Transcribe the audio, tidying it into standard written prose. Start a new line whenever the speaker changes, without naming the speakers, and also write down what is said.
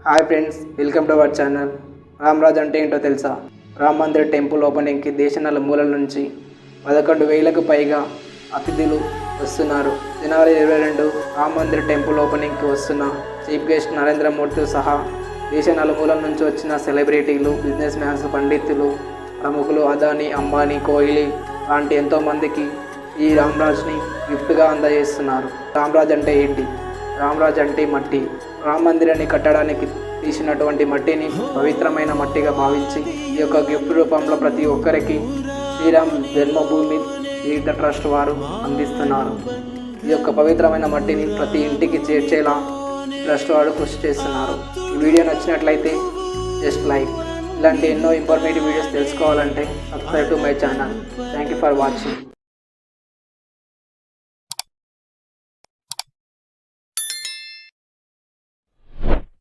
Hi friends, welcome to our channel. Ramraj అంటే ఏంటో తెలుసా? రామ్ మందిర్ టెంపుల్ ఓపెనింగ్కి దేశ నలుమూలల నుంచి 11,000కు పైగా అతిథులు వస్తున్నారు. జనవరి 22 రామ్ మందిర్ టెంపుల్ ఓపెనింగ్కి వస్తున్న చీఫ్ గెస్ట్ నరేంద్ర మోడీతో సహా దేశ నలుమూలల నుంచి వచ్చిన సెలబ్రిటీలు, బిజినెస్ మ్యాన్స్, పండితులు, ప్రముఖులు అదానీ, అంబానీ, కోహ్లీ లాంటి ఎంతోమందికి ఈ రామ్రాజ్ని గిఫ్ట్గా అందజేస్తున్నారు. రామ్రాజ్ అంటే ఏంటి? రామ్రాజ్ అంటే మట్టి. రామ్ మందిరాన్ని కట్టడానికి తీసినటువంటి మట్టిని పవిత్రమైన మట్టిగా భావించి ఈ యొక్క గిఫ్ట్ రూపంలో ప్రతి ఒక్కరికి శ్రీరామ్ జన్మభూమి తీర్థ ట్రస్ట్ వారు అందిస్తున్నారు. ఈ యొక్క పవిత్రమైన మట్టిని ప్రతి ఇంటికి చేర్చేలా ట్రస్ట్ వారు కృషి చేస్తున్నారు. ఈ వీడియో నచ్చినట్లయితే జస్ట్ లైక్. ఇలాంటి ఎన్నో ఇన్ఫర్మేటివ్ వీడియోస్ తెలుసుకోవాలంటే subscribe to my channel. Thank you for watching.